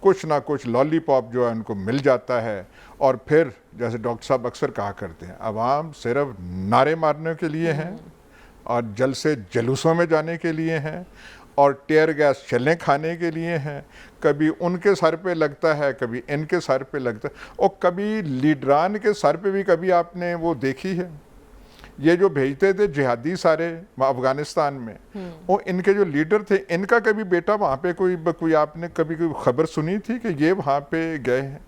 کچھ نہ کچھ لالی پاپ جو ہے ان کو مل جاتا ہے، اور پھر جیسے ڈاکٹر صاحب اکثر کہا کرتے ہیں عوام صرف نعرے مارنے کے لیے ہیں اور جلسے جلوسوں میں جانے کے لیے ہیں اور ٹیئر گیس چھلیں کھانے کے لیے ہیں، کبھی ان کے سر پہ لگتا ہے کبھی ان کے سر پہ لگتا ہے، اور کبھی لیڈران کے سر پہ بھی کبھی آپ نے وہ دیکھی ہے، یہ جو بھیجتے تھے جہادی سارے افغانستان میں، وہ ان کے جو لیڈر تھے ان کا کبھی بیٹا وہاں پہ کوئی آپ نے کبھی کوئی خبر سنی تھی کہ یہ وہاں پہ گئے ہیں؟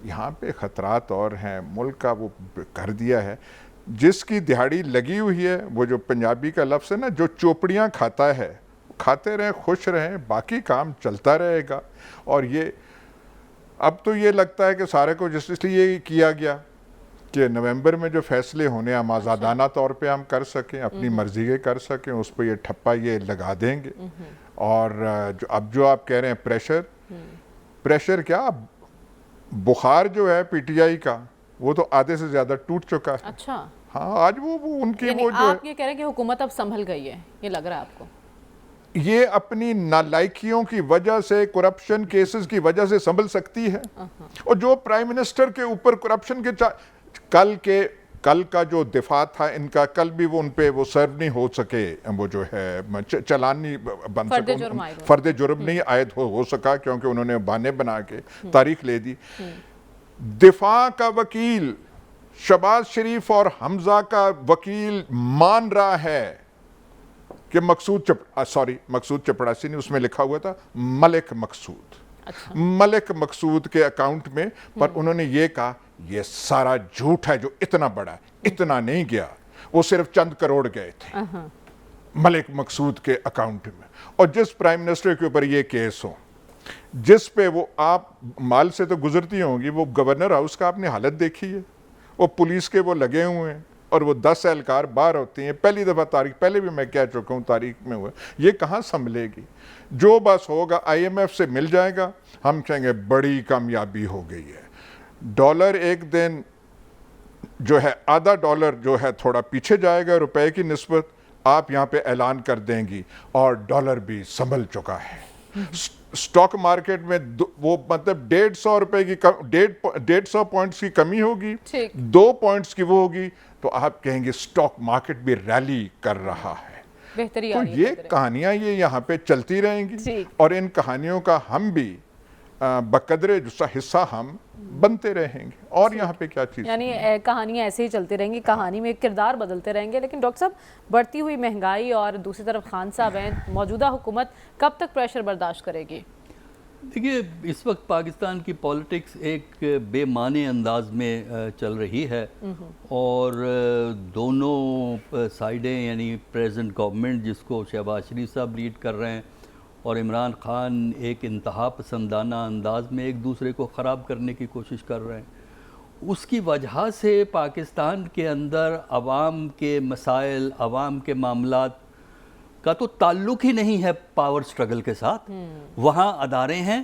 یہاں پہ خطرات اور ہیں، ملک کا وہ کر دیا ہے، جس کی دہاڑی لگی ہوئی ہے، وہ جو پنجابی کا لفظ ہے نا، جو چوپڑیاں کھاتا ہے کھاتے رہیں، خوش رہیں، باقی کام چلتا رہے گا۔ اور یہ اب تو یہ لگتا ہے کہ سارے کو اس لیے کیا گیا کہ نومبر میں جو فیصلے ہونے ہم آزادانہ طور پہ ہم کر سکیں، اپنی مرضی کے کر سکیں، اس پہ یہ ٹھپا یہ لگا دیں گے۔ اور اب جو آپ کہہ رہے ہیں پریشر کیا، بخار جو ہے پی ٹی آئی کا وہ تو آدھے سے زیادہ ٹوٹ چکا ہے۔ اچھا، ہاں، آج وہ ان کی وہ جو آپ یہ کہہ رہے ہیں کہ حکومت اب سنبھل گئی ہے، یہ لگ رہا ہے آپ کو؟ یہ اپنی نالائکیوں کی وجہ سے، کرپشن کیسز کی وجہ سے سنبھل سکتی ہے، اور جو پرائم منسٹر کے اوپر کرپشن کے کل کا جو دفاع تھا ان کا، کل بھی وہ ان پہ وہ سرو نہیں ہو سکے، وہ جو ہے چلان نہیں بن سکا، فرد جرم نہیں عائد ہو سکا، کیونکہ انہوں نے بہانے بنا کے تاریخ لے دی۔ دفاع کا وکیل شہباز شریف اور حمزہ کا وکیل مان رہا ہے کہ مقصود چپڑاسی نے، اس میں لکھا ہوا تھا ملک مقصود کے اکاؤنٹ میں، پر انہوں نے یہ کہا یہ سارا جھوٹ ہے جو اتنا بڑا ہے، اتنا نہیں گیا، وہ صرف چند کروڑ گئے تھے ملک مقصود کے اکاؤنٹ میں۔ اور جس پرائم منسٹر کے اوپر یہ کیس ہو، جس پہ وہ آپ مال سے تو گزرتی ہوں گی، وہ گورنر ہاؤس کا آپ نے حالت دیکھی ہے، وہ پولیس کے وہ لگے ہوئے ہیں اور وہ 10 اہلکار باہر ہوتی ہیں، پہلی دفعہ تاریخ، پہلے بھی میں کہہ چکا ہوں تاریخ میں ہوا، یہ کہاں سنبھلے گی؟ جو بس ہوگا آئی ایم ایف سے مل جائے گا، ہم کہیں گے بڑی کامیابی ہو گئی ہے، ڈالر ایک دن جو ہے $0.5 جو ہے تھوڑا پیچھے جائے گا روپے کی نسبت، آپ یہاں پہ اعلان کر دیں گی، اور ڈالر بھی سنبھل چکا ہے۔ سٹاک مارکیٹ میں وہ مطلب 150 روپے کی 150 پوائنٹس کی کمی ہوگی، 2 پوائنٹس کی وہ ہوگی، تو آپ کہیں گے سٹاک مارکیٹ بھی ریلی کر رہا ہے۔ تو یہ کہانیاں یہ یہاں پہ چلتی رہیں گی، اور ان کہانیوں کا ہم بھی بقدرے حصہ ہم بنتے رہیں گے، اور یہاں پہ کیا چیز، یعنی کہانیاں ایسے ہی چلتی رہیں گی، کہانی میں کردار بدلتے رہیں گے۔ لیکن ڈاکٹر صاحب، بڑھتی ہوئی مہنگائی اور دوسری طرف خان صاحب ہیں، موجودہ حکومت کب تک پریشر برداشت کرے گی؟ دیکھیے، اس وقت پاکستان کی پالیٹکس ایک بے معنی انداز میں چل رہی ہے، اور دونوں سائیڈیں، یعنی پریزنٹ گورنمنٹ جس کو شہباز شریف صاحب لیڈ کر رہے ہیں، اور عمران خان ایک انتہا پسندانہ انداز میں ایک دوسرے کو خراب کرنے کی کوشش کر رہے ہیں۔ اس کی وجہ سے پاکستان کے اندر عوام کے مسائل، عوام کے معاملات کا تو تعلق ہی نہیں ہے پاور سٹرگل کے ساتھ۔ وہاں ادارے ہیں،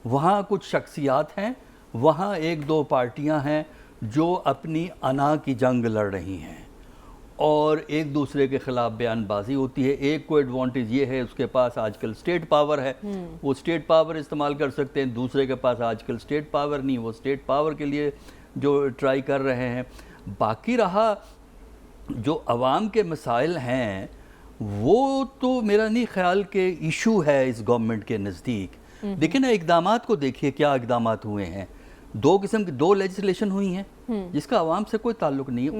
وہاں کچھ شخصیات ہیں، وہاں 1-2 پارٹیاں ہیں جو اپنی انا کی جنگ لڑ رہی ہیں، اور ایک دوسرے کے خلاف بیان بازی ہوتی ہے۔ ایک کو ایڈوانٹیج یہ ہے، اس کے پاس آج کل سٹیٹ پاور ہے، وہ سٹیٹ پاور استعمال کر سکتے ہیں، دوسرے کے پاس آج کل سٹیٹ پاور نہیں، وہ سٹیٹ پاور کے لیے جو ٹرائی کر رہے ہیں۔ باقی رہا جو عوام کے مسائل ہیں، وہ تو میرا نہیں خیال کہ ایشو ہے اس گورنمنٹ کے نزدیک۔ دیکھیں نا، اقدامات کو دیکھیے، کیا اقدامات ہوئے ہیں۔ 2 قسم کی 2 لیجسلیشن ہوئی ہیں جس کا عوام سے کوئی تعلق نہیں ہے،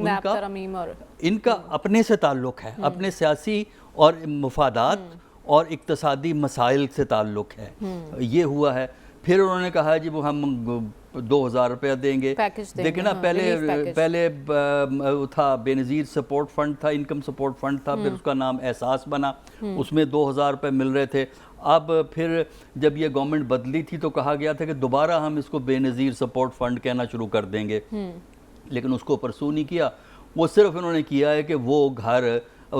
ان کا اپنے سے تعلق ہے، اپنے سیاسی اور مفادات اور اقتصادی مسائل سے تعلق ہے، یہ ہوا ہے۔ پھر انہوں نے کہا جی وہ ہم 2000 روپیہ دیں گے۔ دیکھیں نا، پہلے تھا بے نظیر سپورٹ فنڈ تھا، انکم سپورٹ فنڈ تھا، پھر اس کا نام احساس بنا، اس میں 2000 روپے مل رہے تھے۔ اب پھر جب یہ گورنمنٹ بدلی تھی تو کہا گیا تھا کہ دوبارہ ہم اس کو بے نظیر سپورٹ فنڈ کہنا شروع کر دیں گے، لیکن اس کو پرسو نہیں کیا۔ وہ صرف انہوں نے کیا ہے کہ وہ گھر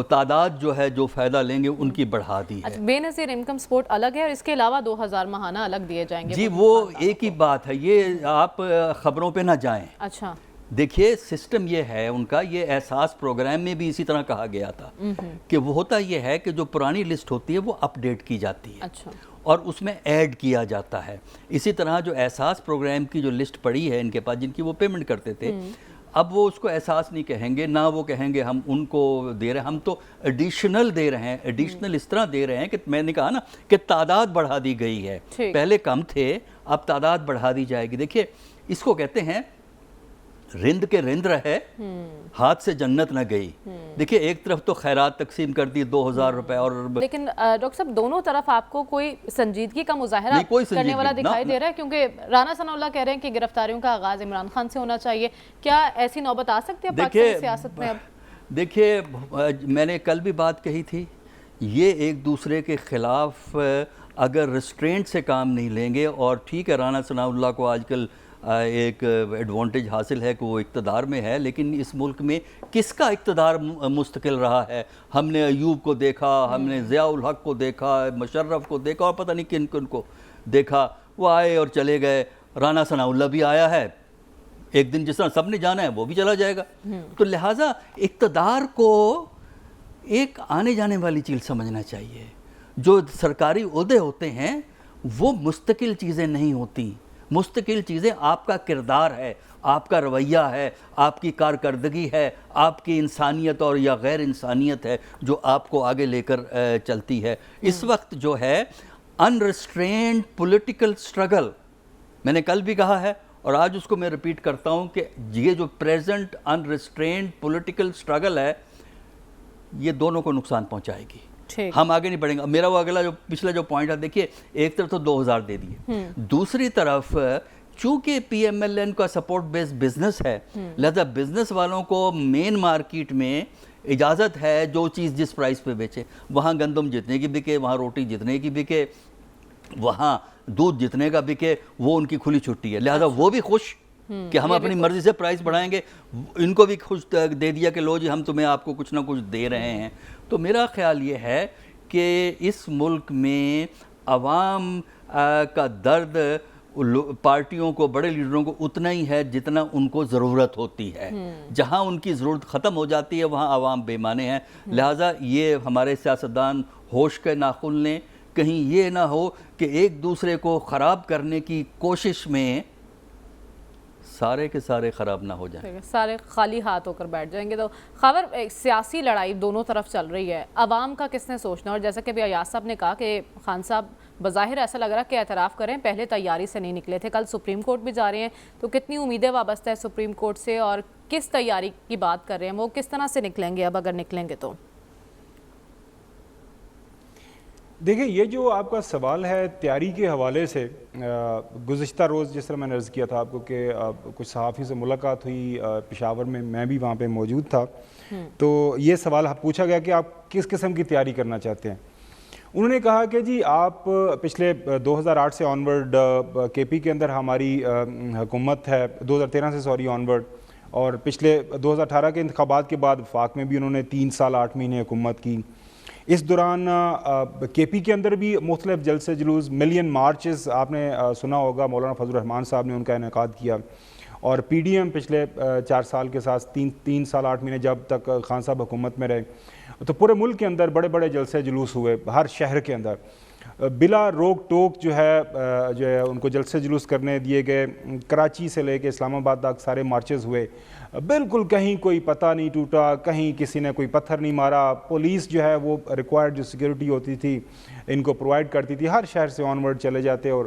تعداد جو ہے جو فائدہ لیں گے ان کی بڑھا دی ہے۔ بے نظیر انکم سپورٹ الگ ہے، اور اس کے علاوہ 2000 ماہانہ الگ دیے جائیں گے۔ جی وہ ایک ہی بات ہے، یہ آپ خبروں پہ نہ جائیں۔ اچھا، دیکھیے سسٹم یہ ہے ان کا، یہ احساس پروگرام میں بھی اسی طرح کہا گیا تھا کہ وہ ہوتا یہ ہے کہ جو پرانی لسٹ ہوتی ہے وہ اپ ڈیٹ کی جاتی ہے، اور اس میں ایڈ کیا جاتا ہے. اسی طرح جو احساس پروگرام کی جو لسٹ پڑی ہے ان کے پاس جن کی وہ پیمنٹ کرتے تھے, اب وہ اس کو احساس نہیں کہیں گے, نہ وہ کہیں گے ہم ان کو دے رہے ہیں, ہم تو ایڈیشنل دے رہے ہیں. ایڈیشنل اس طرح دے رہے ہیں کہ میں نے کہا نا کہ تعداد بڑھا دی گئی ہے, پہلے کم تھے اب تعداد بڑھا دی جائے گی. دیکھیے اس کو کہتے ہیں رند کے رند رہے ہاتھ سے جنت نہ گئی. دیکھیے ایک طرف تو خیرات تقسیم کر دی 2000 روپے, اور لیکن ڈاکٹر صاحب دونوں طرف آپ کو کوئی سنجیدگی کا مظاہرہ کرنے والا دکھائی دے رہا ہے, کیونکہ رانا ثناء اللہ کہہ رہے ہیں کہ گرفتاریوں کا آغاز عمران خان سے ہونا چاہیے. کیا ایسی نوبت آ سکتی ہے پاکستانی سیاست میں اب؟ دیکھیے میں نے کل بھی بات کہی تھی, یہ ایک دوسرے کے خلاف اگر ریسٹرینٹ سے کام نہیں لیں گے, اور ٹھیک ہے رانا ثناء اللہ کو آج کل ایک ایڈوانٹیج حاصل ہے کہ وہ اقتدار میں ہے, لیکن اس ملک میں کس کا اقتدار مستقل رہا ہے؟ ہم نے ایوب کو دیکھا, ہم نے ضیاء الحق کو دیکھا, مشرف کو دیکھا, اور پتہ نہیں کن کن کو دیکھا. وہ آئے اور چلے گئے. رانا ثناء اللہ بھی آیا ہے, ایک دن جس طرح سب نے جانا ہے وہ بھی چلا جائے گا. تو لہٰذا اقتدار کو ایک آنے جانے والی چیز سمجھنا چاہیے. جو سرکاری عہدے ہوتے ہیں وہ مستقل چیزیں نہیں ہوتی. مستقل چیزیں آپ کا کردار ہے, آپ کا رویہ ہے, آپ کی کارکردگی ہے, آپ کی انسانیت اور یا غیر انسانیت ہے جو آپ کو آگے لے کر چلتی ہے. اس وقت جو ہے انریسٹرینڈ پولیٹیکل سٹرگل, میں نے کل بھی کہا ہے اور آج اس کو میں ریپیٹ کرتا ہوں کہ یہ جو پریزنٹ انریسٹرینڈ پولیٹیکل سٹرگل ہے یہ دونوں کو نقصان پہنچائے گی. ہم آگے نہیں بڑھیں گے. میرا وہ اگلا جو پچھلا جو پوائنٹ ہے, دیکھیے ایک طرف تو 2000 دے دیے, دوسری طرف چونکہ پی ایم ایل این کا سپورٹ بیس بزنس ہے, لہذا بزنس والوں کو مین مارکیٹ میں اجازت ہے جو چیز جس پرائس پہ بیچے, وہاں گندم جتنے کی بکے, وہاں روٹی جتنے کی بکے, وہاں دودھ جتنے کا بکے, وہ ان کی کھلی چھٹی ہے. لہذا وہ بھی خوش کہ ہم اپنی مرضی سے پرائس بڑھائیں گے, ان کو بھی خوش دے دیا کہ لو جی ہم تمہیں آپ کو کچھ نہ کچھ دے رہے ہیں. تو میرا خیال یہ ہے کہ اس ملک میں عوام کا درد پارٹیوں کو, بڑے لیڈروں کو اتنا ہی ہے جتنا ان کو ضرورت ہوتی ہے. جہاں ان کی ضرورت ختم ہو جاتی ہے وہاں عوام بے معنی ہیں. لہٰذا یہ ہمارے سیاستدان ہوش کے ناخن لیں, کہیں یہ نہ ہو کہ ایک دوسرے کو خراب کرنے کی کوشش میں سارے کے سارے خراب نہ ہو جائیں, سارے خالی ہاتھ ہو کر بیٹھ جائیں گے. تو خاور سیاسی لڑائی دونوں طرف چل رہی ہے, عوام کا کس نے سوچنا؟ اور جیسا کہ ابھی ایاز صاحب نے کہا کہ خان صاحب بظاہر ایسا لگ رہا کہ اعتراف کریں, پہلے تیاری سے نہیں نکلے تھے, کل سپریم کورٹ بھی جا رہے ہیں, تو کتنی امیدیں وابستہ ہے سپریم کورٹ سے, اور کس تیاری کی بات کر رہے ہیں, وہ کس طرح سے نکلیں گے اب اگر نکلیں گے تو؟ دیکھیں یہ جو آپ کا سوال ہے تیاری کے حوالے سے, گزشتہ روز جس طرح میں نے عرض کیا تھا آپ کو کہ کچھ صحافی سے ملاقات ہوئی پشاور میں بھی وہاں پہ موجود تھا, تو یہ سوال پوچھا گیا کہ آپ کس قسم کی تیاری کرنا چاہتے ہیں. انہوں نے کہا کہ جی آپ پچھلے 2008 سے آنورڈ کے پی کے اندر ہماری حکومت ہے, 2013 سے آنورڈ, اور پچھلے 2018 کے انتخابات کے بعد وفاق میں بھی انہوں نے 3 سال 8 مہینے حکومت کی. اس دوران کے پی کے اندر بھی مختلف جلسے جلوس, ملین مارچز آپ نے سنا ہوگا, مولانا فضل الرحمان صاحب نے ان کا انعقاد کیا, اور پی ڈی ایم پچھلے 4 سال کے ساتھ 3 سال 8 مہینے جب تک خان صاحب حکومت میں رہے, تو پورے ملک کے اندر بڑے بڑے جلسے جلوس ہوئے, ہر شہر کے اندر بلا روک ٹوک جو ہے ان کو جلسے جلوس کرنے دیے گئے. کراچی سے لے کے اسلام آباد تک سارے مارچز ہوئے, بالکل کہیں کوئی پتہ نہیں ٹوٹا, کہیں کسی نے کوئی پتھر نہیں مارا. پولیس جو ہے وہ ریکوائرڈ جو سیکیورٹی ہوتی تھی ان کو پرووائڈ کرتی تھی, ہر شہر سے آنورڈ چلے جاتے, اور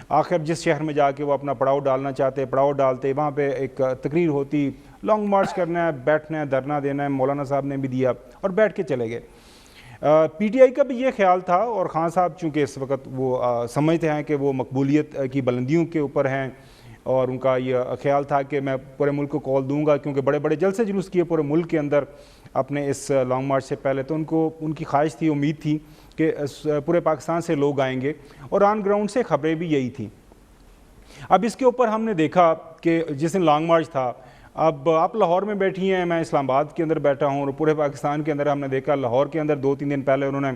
آخر جس شہر میں جا کے وہ اپنا پڑاؤ ڈالنا چاہتے پڑاؤ ڈالتے. وہاں پہ ایک تقریر ہوتی, لانگ مارچ کرنا ہے, بیٹھنا ہے, دھرنا دینا ہے, مولانا صاحب نے بھی دیا اور بیٹھ کے چلے گئے. پی ٹی آئی کا بھی یہ خیال تھا, اور خان صاحب چونکہ اس وقت وہ سمجھتے ہیں کہ وہ مقبولیت کی بلندیوں کے اوپر ہیں, اور ان کا یہ خیال تھا کہ میں پورے ملک کو کال دوں گا, کیونکہ بڑے بڑے جلسے جلوس کیے پورے ملک کے اندر اپنے اس لانگ مارچ سے پہلے, تو ان کی خواہش تھی, امید تھی کہ پورے پاکستان سے لوگ آئیں گے, اور آن گراؤنڈ سے خبریں بھی یہی تھیں. اب اس کے اوپر ہم نے دیکھا کہ جس دن لانگ مارچ تھا, اب آپ لاہور میں بیٹھی ہیں, میں اسلام آباد کے اندر بیٹھا ہوں, اور پورے پاکستان کے اندر ہم نے دیکھا لاہور کے اندر 2-3 دن پہلے انہوں نے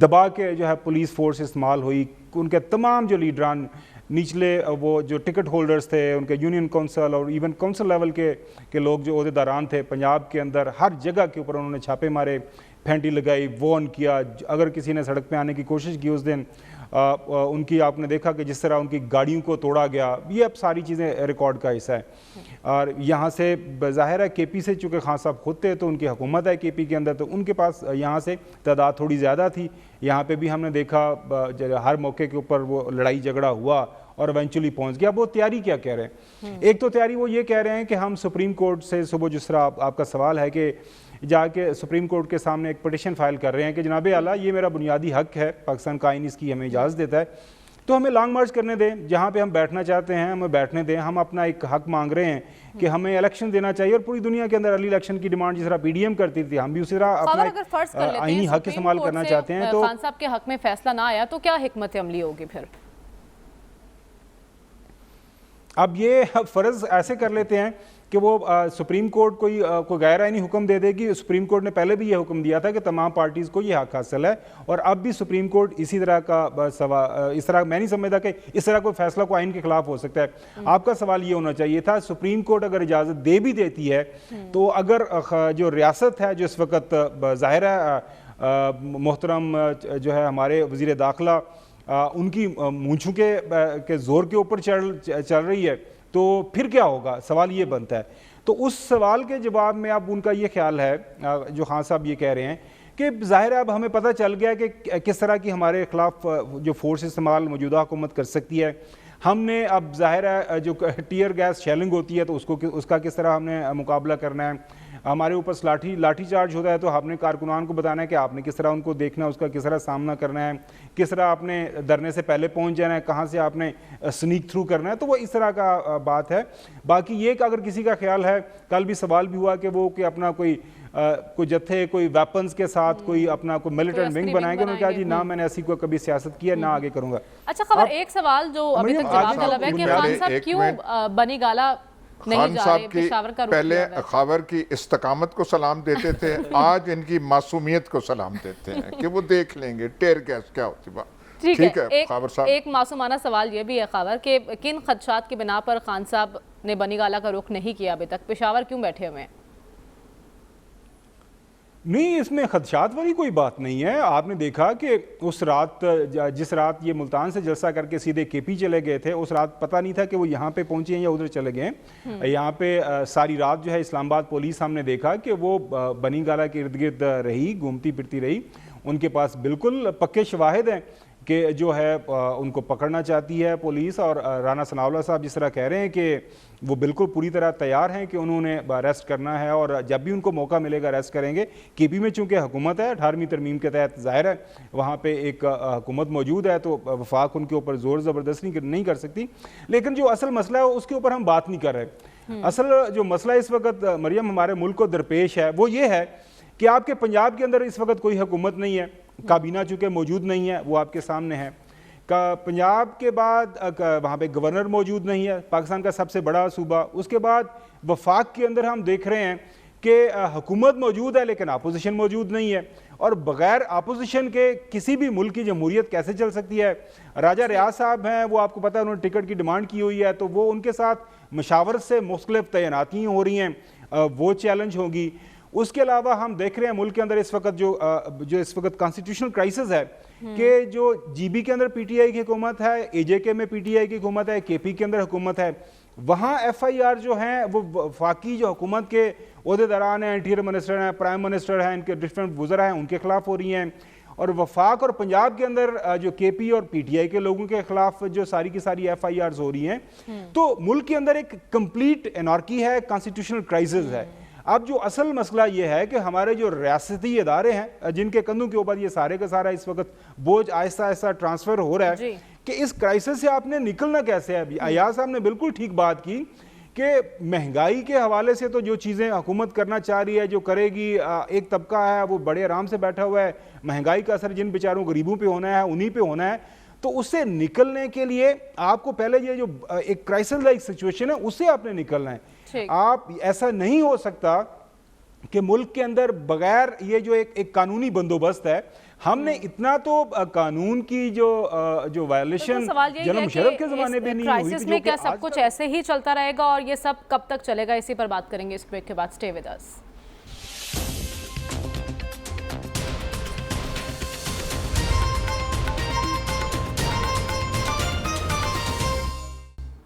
دبا کے جو ہے پولیس فورس استعمال ہوئی، ان کے تمام جو لیڈران نچلے وہ جو ٹکٹ ہولڈرز تھے، ان کے یونین کونسل اور ایون کونسل لیول کے لوگ جو عہدیداران تھے پنجاب کے اندر، ہر جگہ کے اوپر انہوں نے چھاپے مارے، پھینٹی لگائی، وارن کیا. اگر کسی نے سڑک پہ آنے کی کوشش کی اس دن ان کی آپ نے دیکھا کہ جس طرح ان کی گاڑیوں کو توڑا گیا. یہ اب ساری چیزیں ریکارڈ کا حصہ ہے. اور یہاں سے ظاہر ہے کے پی سے چونکہ خان صاحب خود تھے تو ان کی حکومت ہے کے پی کے اندر، تو ان کے پاس یہاں سے تعداد تھوڑی زیادہ تھی. یہاں پہ بھی ہم نے دیکھا ہر موقع کے اوپر وہ لڑائی جھگڑا ہوا اور ایونچولی پہنچ گیا. وہ تیاری کیا کہہ رہے ہیں؟ ایک تو تیاری وہ یہ کہہ رہے ہیں کہ ہم سپریم کورٹ سے صبح جس طرح آپ کا سوال ہے کہ جا کے سپریم کورٹ کے سامنے ایک پٹیشن فائل کر رہے ہیں کہ جناب اعلیٰ یہ میرا بنیادی حق ہے، پاکستان کا آئین اس کی ہمیں اجازت دیتا ہے، تو ہمیں لانگ مارچ کرنے دیں، جہاں پہ ہم بیٹھنا چاہتے ہیں ہمیں بیٹھنے دیں. ہم اپنا ایک حق مانگ رہے ہیں کہ ہمیں الیکشن دینا چاہیے، اور پوری دنیا کے اندر ارلی الیکشن کی ڈیمانڈ جس طرح پی ڈی ایم کرتی تھی ہم بھی اسی طرح اپنا آئینی حق استعمال کرنا چاہتے ہیں. تو خان صاحب کے حق میں فیصلہ نہ آیا تو کیا حکمت عملی ہوگی پھر؟ اب یہ فرض ایسے کر لیتے ہیں کہ وہ سپریم کورٹ کوئی غیر آئینی حکم دے دے گی. سپریم کورٹ نے پہلے بھی یہ حکم دیا تھا کہ تمام پارٹیز کو یہ حق حاصل ہے، اور اب بھی سپریم کورٹ اسی طرح کا اس طرح میں نہیں سمجھتا کہ اس طرح کوئی فیصلہ کو آئین کے خلاف ہو سکتا ہے. آپ کا سوال یہ ہونا چاہیے تھا سپریم کورٹ اگر اجازت دے بھی دیتی ہے تو اگر جو ریاست ہے جو اس وقت ظاہر ہے محترم جو ہے ہمارے وزیر داخلہ ان کی مونچھوں کے زور کے اوپر چل رہی ہے تو پھر کیا ہوگا؟ سوال یہ بنتا ہے. تو اس سوال کے جواب میں اب ان کا یہ خیال ہے جو خان صاحب یہ کہہ رہے ہیں کہ ظاہر ہے اب ہمیں پتہ چل گیا کہ کس طرح کی ہمارے خلاف جو فورس استعمال موجودہ حکومت کر سکتی ہے. ہم نے اب ظاہر ہے جو ٹیئر گیس شیلنگ ہوتی ہے تو اس کا کس طرح ہم نے مقابلہ کرنا ہے. ہمارے اوپر لاٹھی چارج ہوتا ہے تو ہم نے کارکنان کو بتانا ہے کہ آپ نے کس طرح ان کو دیکھنا ہے، اس کا کس طرح سامنا کرنا ہے، کس طرح آپ نے دھرنے سے پہلے پہنچ جانا ہے، کہاں سے آپ نے سنیک تھرو کرنا ہے. تو وہ اس طرح کا بات ہے. باقی یہ کہ اگر کسی کا خیال ہے، کل بھی سوال بھی ہوا کہ وہ کہ اپنا کوئی جتھے کوئی ویپنز کے ساتھ کوئی اپنا کوئی ملیٹنٹ ونگ بنائیں گے. انہوں نے کہا جی نہ میں نے ایسی کوئی کبھی سیاست کی ہے نہ آگے کروں گا. اچھا خبر ایک سوال جو ابھی تک جواب طلب ہے کہ خان صاحب کیوں بنی گالا خان صاحب کی پہلے خاور کی استقامت کو سلام دیتے تھے، آج ان کی معصومیت کو سلام دیتے ہیں کہ وہ دیکھ لیں گے ٹیئر گیس کیا ہوتی بات. ٹھیک ہے خاور صاحب، ایک معصومانہ سوال یہ بھی ہے خاور کہ کن خدشات کی بنا پر خان صاحب نے بنی گالا کا رخ نہیں کیا ابھی تک؟ پشاور کیوں بیٹھے ہوئے ہیں؟ نہیں، اس میں خدشات والی کوئی بات نہیں ہے. آپ نے دیکھا کہ اس رات جس رات یہ ملتان سے جلسہ کر کے سیدھے کے پی چلے گئے تھے، اس رات پتہ نہیں تھا کہ وہ یہاں پہ پہنچے ہیں یا ادھر چلے گئے. یہاں پہ ساری رات جو ہے اسلام آباد پولیس ہم نے دیکھا کہ وہ بنی گالا کے ارد گرد رہی، گھومتی پھرتی رہی. ان کے پاس بالکل پکے شواہد ہیں کہ جو ہے ان کو پکڑنا چاہتی ہے پولیس. اور رانا ثناء اللہ صاحب جس طرح کہہ رہے ہیں کہ وہ بالکل پوری طرح تیار ہیں کہ انہوں نے اریسٹ کرنا ہے، اور جب بھی ان کو موقع ملے گا اریسٹ کریں گے. کے پی میں چونکہ حکومت ہے 18ویں ترمیم کے تحت، ظاہر ہے وہاں پہ ایک حکومت موجود ہے تو وفاق ان کے اوپر زور زبردستی نہیں کر سکتی. لیکن جو اصل مسئلہ ہے اس کے اوپر ہم بات نہیں کر رہے. اصل جو مسئلہ اس وقت مریم ہمارے ملک کو درپیش ہے وہ یہ ہے کہ آپ کے پنجاب کے اندر اس وقت کوئی حکومت نہیں ہے، کابینہ چونکہ موجود نہیں ہے، وہ آپ کے سامنے ہے. پنجاب کے بعد وہاں پہ گورنر موجود نہیں ہے، پاکستان کا سب سے بڑا صوبہ. اس کے بعد وفاق کے اندر ہم دیکھ رہے ہیں کہ حکومت موجود ہے لیکن اپوزیشن موجود نہیں ہے. اور بغیر اپوزیشن کے کسی بھی ملک کی جمہوریت کیسے چل سکتی ہے؟ راجہ ریاض صاحب ہیں، وہ آپ کو پتہ ہے انہوں نے ٹکٹ کی ڈیمانڈ کی ہوئی ہے، تو وہ ان کے ساتھ مشاورت سے مختلف تعیناتیاں ہو رہی ہیں، وہ چیلنج ہوگی. اس کے علاوہ ہم دیکھ رہے ہیں ملک کے اندر اس وقت جو اس وقت کانسٹیٹیوشنل کرائسس ہے کہ جو جی بی کے اندر پی ٹی آئی کی حکومت ہے، اے جے کے میں پی ٹی آئی کی حکومت ہے، کے پی کے اندر حکومت ہے. وہاں ایف آئی آر جو ہیں وہ وفاقی جو حکومت کے عہدیداران ہیں، انٹیریئر منسٹر ہیں، پرائم منسٹر ہیں، ان کے ڈفرینٹ وزراء ہیں، ان کے خلاف ہو رہی ہیں. اور وفاق اور پنجاب کے اندر جو کے پی اور پی ٹی آئی کے لوگوں کے خلاف جو ساری کی ساری ایف آئی آرز ہو رہی ہیں. تو ملک کے اندر ایک کمپلیٹ انارکی ہے، کانسٹیٹیوشنل کرائسس ہے. اب جو اصل مسئلہ یہ ہے کہ ہمارے جو ریاستی ادارے ہیں جن کے کندھوں کے اوپر یہ سارے کا سارا اس وقت بوجھ آہستہ آہستہ ٹرانسفر ہو رہا ہے کہ اس کرائسس سے آپ نے نکلنا کیسے ہے. ابھی ایاز صاحب نے بالکل ٹھیک بات کی کہ مہنگائی کے حوالے سے تو جو چیزیں حکومت کرنا چاہ رہی ہے، جو کرے گی، ایک طبقہ ہے وہ بڑے آرام سے بیٹھا ہوا ہے، مہنگائی کا اثر جن بیچاروں غریبوں پہ ہونا ہے انہی پہ ہونا ہے. تو اس سے نکلنے کے لیے آپ کو پہلے یہ جو ایک کرائسس لائک سچویشن ہے اس سے آپ نے نکلنا ہے. آپ ایسا نہیں ہو سکتا کہ ملک کے اندر بغیر یہ جو ایک قانونی بندوبست ہے، ہم نے اتنا تو قانون کی جو وائلیشن جناب مشرف کے زمانے میں نہیں ہوئی تھی، میں کیا سب کچھ ایسے ہی چلتا رہے گا اور یہ سب کب تک چلے گا؟ اسی پر بات کریں گے اس بریک کے بعد. Stay with us.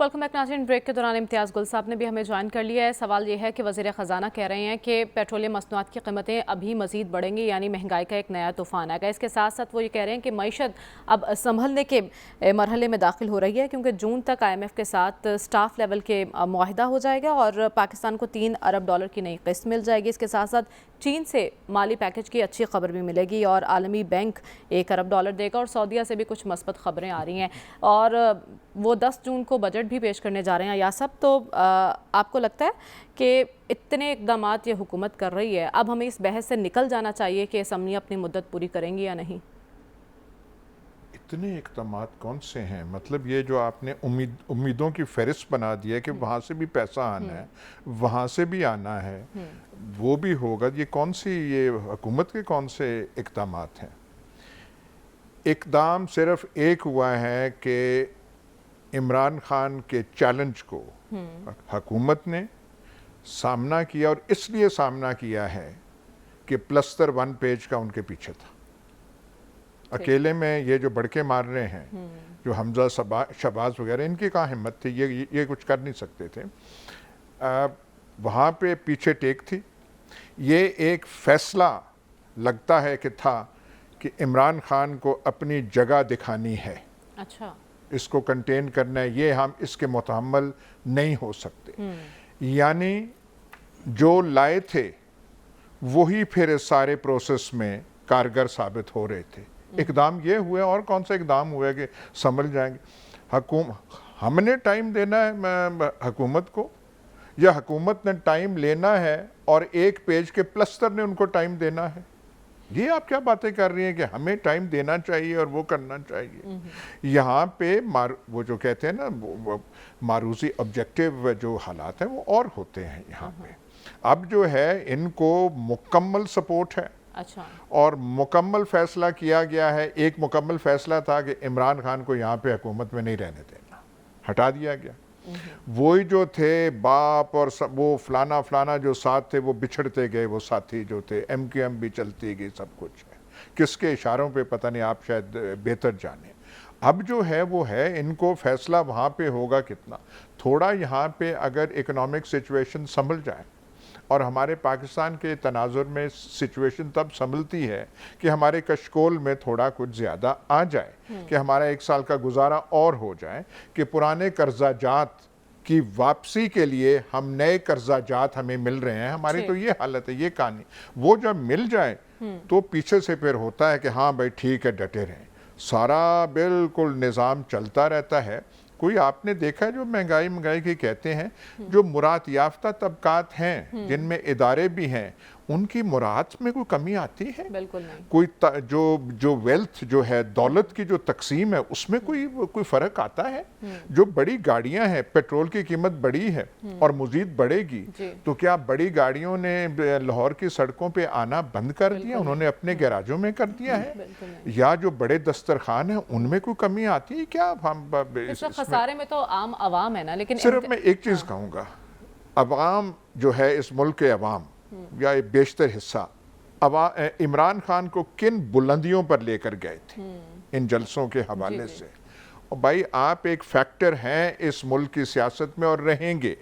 Welcome back ناظرین. بریک کے دوران امتیاز گل صاحب نے بھی ہمیں جوائن کر لیا ہے. سوال یہ ہے کہ وزیر خزانہ کہہ رہے ہیں کہ پیٹرولیم مصنوعات کی قیمتیں ابھی مزید بڑھیں گی، یعنی مہنگائی کا ایک نیا طوفان آئے گا. اس کے ساتھ ساتھ وہ یہ کہہ رہے ہیں کہ معیشت اب سنبھلنے کے مرحلے میں داخل ہو رہی ہے، کیونکہ جون تک IMF کے ساتھ سٹاف لیول کے معاہدہ ہو جائے گا اور پاکستان کو $3 ارب کی نئی قسط مل جائے گی. اس کے ساتھ ساتھ چین سے مالی پیکج کی اچھی خبر بھی ملے گی اور عالمی بینک $1 ارب دے گا اور سعودیہ سے بھی کچھ مثبت خبریں آ رہی ہیں اور وہ 10 جون کو بجٹ بھی پیش کرنے جا رہے ہیں. یا سب تو آپ کو لگتا ہے کہ اتنے اقدامات یہ حکومت کر رہی ہے، اب ہمیں اس بحث سے نکل جانا چاہیے کہ اسمبلی اپنی مدت پوری کریں گی یا نہیں؟ اتنے اقدامات کون سے ہیں؟ مطلب یہ جو آپ نے امیدوں کی فہرست بنا دی ہے کہ وہاں سے بھی پیسہ آنا ہے، وہاں سے بھی آنا ہے، وہ بھی ہوگا. یہ کون سی، یہ حکومت کے کون سے اقدامات ہیں؟ اقدام صرف ایک ہوا ہے کہ عمران خان کے چیلنج کو حکومت نے سامنا کیا، اور اس لیے سامنا کیا ہے کہ پلستر 1 پیج کا ان کے پیچھے تھا. اکیلے میں یہ جو بڑکے مار رہے ہیں، جو حمزہ شہباز وغیرہ، ان کی کہاں ہمت تھی، یہ کچھ کر نہیں سکتے تھے. وہاں پہ پیچھے ٹیک تھی. یہ ایک فیصلہ لگتا ہے کہ تھا کہ عمران خان کو اپنی جگہ دکھانی ہے، اچھا، اس کو کنٹین کرنا ہے، یہ ہم اس کے متحمل نہیں ہو سکتے. یعنی جو لائے تھے وہی پھر سارے پروسیس میں کارگر ثابت ہو رہے تھے. اقدام یہ ہوئے، اور کون سا اقدام ہوئے کہ سنبھل جائیں گے؟ ہم نے ٹائم دینا ہے حکومت کو، یا حکومت نے ٹائم لینا ہے اور 1 پیج کے پلستر نے ان کو ٹائم دینا ہے؟ یہ آپ کیا باتیں کر رہی ہیں کہ ہمیں ٹائم دینا چاہیے اور وہ کرنا چاہیے؟ یہاں پہ وہ جو کہتے ہیں نا معروضی آبجیکٹیو جو حالات ہیں وہ اور ہوتے ہیں یہاں پہ. اب جو ہے ان کو مکمل سپورٹ ہے، اچھا، اور مکمل فیصلہ کیا گیا ہے. ایک مکمل فیصلہ تھا کہ عمران خان کو یہاں پہ حکومت میں نہیں رہنے دینا، ہٹا دیا گیا. وہی جو تھے باپ اور وہ فلانا جو ساتھ تھے وہ بچھڑتے گئے، وہ ساتھی جو تھے. MQM بھی چلتی گئی، سب کچھ ہے. کس کے اشاروں پہ پتہ نہیں، آپ شاید بہتر جانیں. اب جو ہے وہ ہے، ان کو فیصلہ وہاں پہ ہوگا کتنا. تھوڑا یہاں پہ اگر اکنامک سچویشن سنبھل جائے، اور ہمارے پاکستان کے تناظر میں سچویشن تب سنبھلتی ہے کہ ہمارے کشکول میں تھوڑا کچھ زیادہ آ جائے، کہ ہمارا 1 سال کا گزارا اور ہو جائے، کہ پرانے قرضہ جات کی واپسی کے لیے ہم نئے قرضہ جات ہمیں مل رہے ہیں. ہماری تو یہ حالت ہے، یہ کہانی. وہ جب مل جائے تو پیچھے سے پھر ہوتا ہے کہ ہاں بھائی ٹھیک ہے، ڈٹے رہیں. سارا بالکل نظام چلتا رہتا ہے. کوئی آپ نے دیکھا ہے جو مہنگائی کی کہتے ہیں، جو مراد یافتہ طبقات ہیں جن میں ادارے بھی ہیں، ان کی مراد میں کوئی کمی آتی ہے؟ بالکل نہیں. کوئی جو ویلتھ جو ہے، دولت کی جو تقسیم ہے، اس میں کوئی فرق آتا ہے؟ جو بڑی گاڑیاں ہیں، پیٹرول کی قیمت بڑی ہے اور مزید بڑھے گی، تو کیا بڑی گاڑیوں نے لاہور کی سڑکوں پہ آنا بند کر دیا؟ انہوں نے اپنے گیراجوں میں کر دیا ہے؟ یا جو بڑے دسترخوان ہیں ان میں کوئی کمی آتی ہے کیا؟ اس خسارے میں تو عام عوام ہے نا. لیکن صرف میں ایک چیز کہوں گا، عوام جو ہے، اس ملک کے عوام یا بیشتر حصہ عمران خان کو کن بلندیوں پر لے کر گئے تھے ان جلسوں کے حوالے سے. اور بھائی آپ ایک فیکٹر ہیں اس ملک کی سیاست میں اور رہیں گے.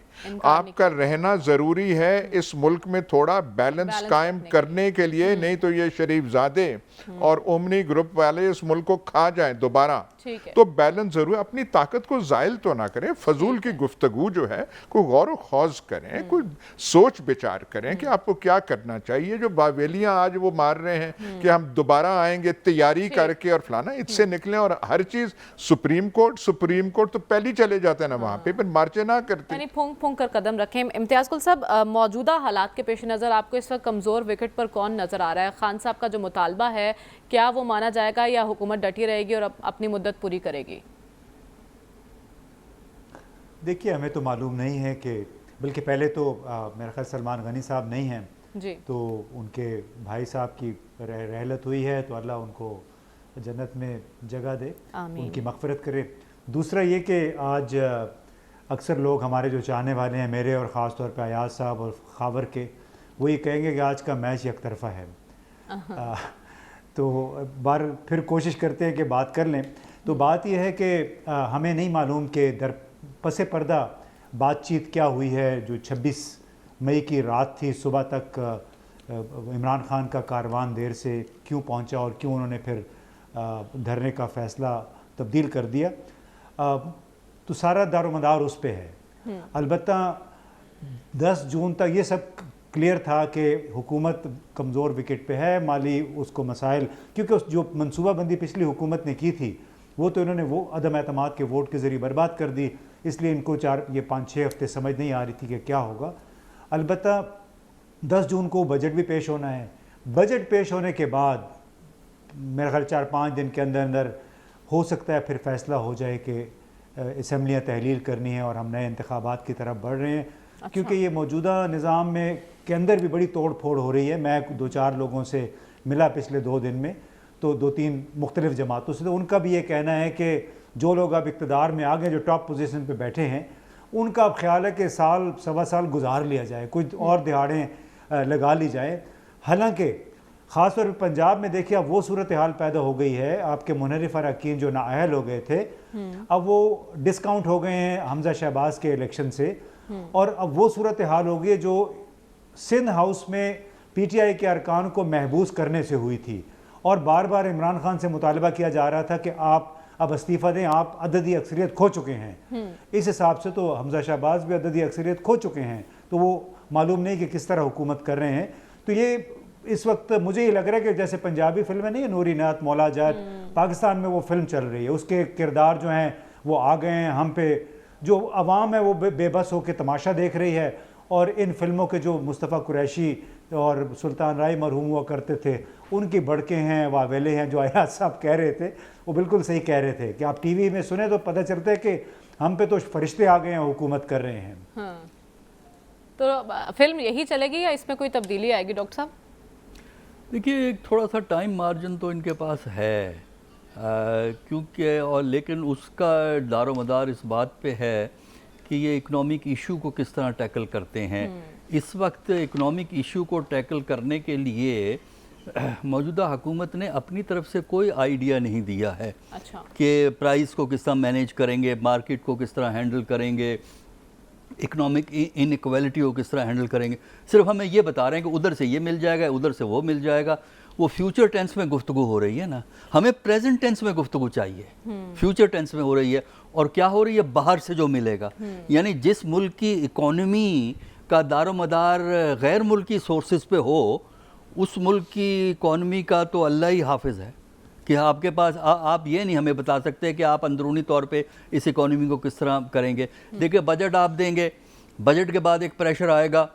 آپ کا رہنا ضروری ہے اس ملک میں تھوڑا بیلنس قائم کرنے کے لیے، نہیں تو یہ شریف زادے اور اومنی گروپ والے اس ملک کو کھا جائیں دوبارہ. تو بیلنس ضرور، اپنی طاقت کو زائل تو نہ کریں. فضول کی گفتگو جو ہے کوئی غور و خوض کریں، کوئی سوچ بچار کریں کہ آپ کو کیا کرنا چاہیے. جو باویلیاں آج وہ مار رہے ہیں کہ ہم دوبارہ آئیں گے تیاری کر کے اور فلانا، اس سے نکلیں. اور ہر چیز سپریم کورٹ تو پہلے چلے جاتے ہیں نا وہاں پہ، پھر مارچے نہ کرتے. یعنی پھونک کر قدم رکھیں. امتیاز گل صاحب، موجودہ حالات کے پیش نظر آپ کو اس وقت کمزور وکٹ پر کون نظر آ رہا ہے؟ خان صاحب کا جو مطالبہ ہے کیا وہ مانا جائے گا یا حکومت ڈٹی رہے گی اور اپنی مدت پوری کرے گی؟ دیکھیے، ہمیں تو معلوم نہیں ہے کہ، بلکہ پہلے تو میرا خیال سلمان غنی صاحب نہیں ہیں جی تو ان کے بھائی صاحب کی رحلت ہوئی ہے تو اللہ ان کو جنت میں جگہ دے، ان کی مغفرت کرے۔ دوسرا یہ کہ آج اکثر لوگ ہمارے جو چاہنے والے ہیں میرے اور خاص طور پہ ایاز صاحب اور خاور کے، وہ یہ کہیں گے کہ آج کا میچ یک طرفہ ہے، تو بار پھر کوشش کرتے ہیں کہ بات کر لیں۔ تو بات یہ ہے کہ ہمیں نہیں معلوم کہ در پس پردہ بات چیت کیا ہوئی ہے جو 26 مئی کی رات تھی، صبح تک عمران خان کا کاروان دیر سے کیوں پہنچا اور کیوں انہوں نے پھر دھرنے کا فیصلہ تبدیل کر دیا۔ تو سارا دار و مدار اس پہ ہے۔ البتہ 10 جون تک یہ سب کلیئر تھا کہ حکومت کمزور وکٹ پہ ہے، مالی اس کو مسائل، کیونکہ جو منصوبہ بندی پچھلی حکومت نے کی تھی وہ تو انہوں نے وہ عدم اعتماد کے ووٹ کے ذریعے برباد کر دی، اس لیے ان کو 5-6 ہفتے سمجھ نہیں آ رہی تھی کہ کیا ہوگا۔ البتہ 10 جون کو بجٹ بھی پیش ہونا ہے۔ بجٹ پیش ہونے کے بعد میرے خیال 4-5 دن کے اندر اندر ہو سکتا ہے پھر فیصلہ ہو جائے کہ اسمبلیاں تحلیل کرنی ہے اور ہم نئے انتخابات کی طرف بڑھ رہے ہیں، کیونکہ یہ موجودہ نظام میں کے اندر بھی بڑی توڑ پھوڑ ہو رہی ہے۔ میں 2-4 لوگوں سے ملا پچھلے 2 دن میں، تو 2-3 مختلف جماعتوں سے، تو ان کا بھی یہ کہنا ہے کہ جو لوگ اب اقتدار میں آگے جو ٹاپ پوزیشن پہ بیٹھے ہیں ان کا اب خیال ہے کہ سال سوا سال گزار لیا جائے، کچھ اور دہاڑیں لگا لی جائیں۔ حالانکہ خاص طور پہ پنجاب میں دیکھیے اب وہ صورتحال پیدا ہو گئی ہے، آپ کے منحرف اراکین جو نااہل ہو گئے تھے اب وہ ڈسکاؤنٹ ہو گئے ہیں حمزہ شہباز کے الیکشن سے، اور اب وہ صورتحال ہو گئی ہے جو سندھ ہاؤس میں پی ٹی آئی کے ارکان کو محبوس کرنے سے ہوئی تھی، اور بار بار عمران خان سے مطالبہ کیا جا رہا تھا کہ آپ اب استعفیٰ دیں، آپ عددی اکثریت کھو چکے ہیں۔ اس حساب سے تو حمزہ شہباز بھی عددی اکثریت کھو چکے ہیں، تو وہ معلوم نہیں کہ کس طرح حکومت کر رہے ہیں۔ تو یہ اس وقت مجھے یہ لگ رہا ہے کہ جیسے پنجابی فلمیں نہیں ہے نوری نعت مولا جات، پاکستان میں وہ فلم چل رہی ہے، اس کے کردار جو ہیں وہ آ گئے ہیں ہم پہ، جو عوام ہے وہ بے بس ہو کے تماشا دیکھ رہی ہے، اور ان فلموں کے جو مصطفیٰ قریشی اور سلطان رائی مرحوم ہوا کرتے تھے ان کی بڑکیں ہیں، واویلے ہیں، جو ایاز صاحب کہہ رہے تھے وہ بالکل صحیح کہہ رہے تھے کہ آپ ٹی وی میں سنیں تو پتہ چلتا ہے کہ ہم پہ تو فرشتے آ گئے ہیں، حکومت کر رہے ہیں۔ تو فلم یہی چلے گی یا اس میں کوئی تبدیلی آئے گی ڈاکٹر صاحب؟ دیکھیے ایک تھوڑا سا ٹائم مارجن تو ان کے پاس ہے، کیونکہ اور لیکن اس کا دار و مدار اس بات پہ ہے کہ یہ اکنامک ایشو کو کس طرح ٹیکل کرتے ہیں۔ اس وقت اکنامک ایشو کو ٹیکل کرنے کے لیے موجودہ حکومت نے اپنی طرف سے کوئی آئیڈیا نہیں دیا ہے کہ پرائز کو کس طرح مینیج کریں گے، مارکیٹ کو کس طرح ہینڈل کریں گے، اکنامک انیکویلٹی کو کس طرح ہینڈل کریں گے۔ صرف ہمیں یہ بتا رہے ہیں کہ ادھر سے یہ مل جائے گا، ادھر سے وہ مل جائے گا۔ وہ فیوچر ٹینس میں گفتگو ہو رہی ہے نا، ہمیں پریزنٹ ٹینس میں گفتگو چاہیے، فیوچر ٹینس میں ہو رہی ہے۔ اور کیا ہو رہی ہے؟ باہر سے جو ملے گا، یعنی جس ملک کی اکانومی کا دار و مدار غیر ملکی سورسز پہ ہو، اس ملک کی اکانومی کا تو اللہ ہی حافظ ہے کہ آپ کے پاس آپ یہ نہیں ہمیں بتا سکتے کہ آپ اندرونی طور پہ اس اکانومی کو کس طرح کریں گے۔ دیکھیں بجٹ آپ دیں گے، بجٹ کے بعد ایک پریشر آئے گا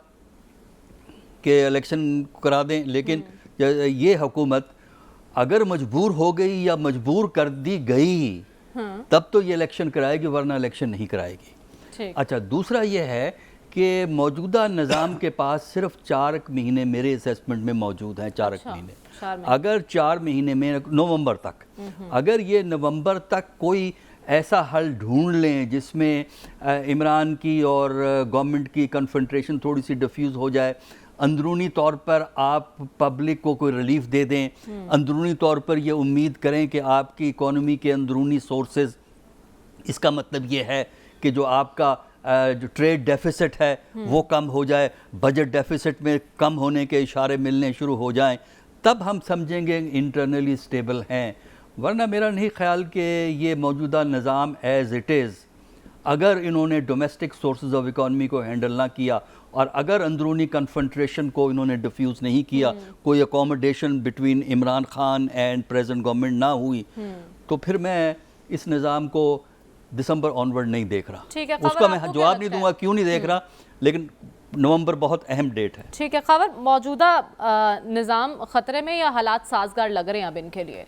کہ الیکشن کرا دیں، لیکن یہ حکومت اگر مجبور ہو گئی یا مجبور کر دی گئی تب تو یہ الیکشن کرائے گی، ورنہ الیکشن نہیں کرائے گی۔ اچھا دوسرا یہ ہے کہ موجودہ نظام کے پاس صرف 4 مہینے میرے اسیسمنٹ میں موجود ہیں، 4 مہینے۔ اگر 4 مہینے میں نومبر تک، اگر یہ نومبر تک کوئی ایسا حل ڈھونڈ لیں جس میں عمران کی اور گورنمنٹ کی کنفنٹریشن تھوڑی سی ڈیفیوز ہو جائے، اندرونی طور پر آپ پبلک کو کوئی ریلیف دے دیں، اندرونی طور پر یہ امید کریں کہ آپ کی اکانومی کے اندرونی سورسز، اس کا مطلب یہ ہے کہ جو آپ کا جو ٹریڈ ڈیفیسٹ ہے وہ کم ہو جائے، بجٹ ڈیفیسٹ میں کم ہونے کے اشارے ملنے شروع ہو جائیں، تب ہم سمجھیں گے انٹرنلی سٹیبل ہیں۔ ورنہ میرا نہیں خیال کہ یہ موجودہ نظام ایز اٹ از، اگر انہوں نے ڈومیسٹک سورسز آف اکانومی کو ہینڈل نہ کیا اور اگر اندرونی کنفنٹریشن کو انہوں نے ڈیفیوز نہیں کیا، کوئی accommodation between Imran Khan and present government نہ ہوئی، تو پھر میں اس نظام کو دسمبر آنورڈ نہیں دیکھ رہا۔ اس کا میں جواب نہیں دوں گا کیوں نہیں دیکھ رہا، لیکن نومبر بہت اہم ڈیٹ ہے۔ ٹھیک ہے خاور، موجودہ نظام خطرے میں یا حالات سازگار لگ رہے ہیں اب ان کے لیے؟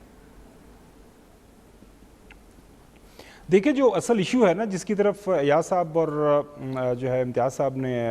دیکھیں جو اصل ایشو ہے نا جس کی طرف ایاز صاحب اور جو ہے امتیاز صاحب نے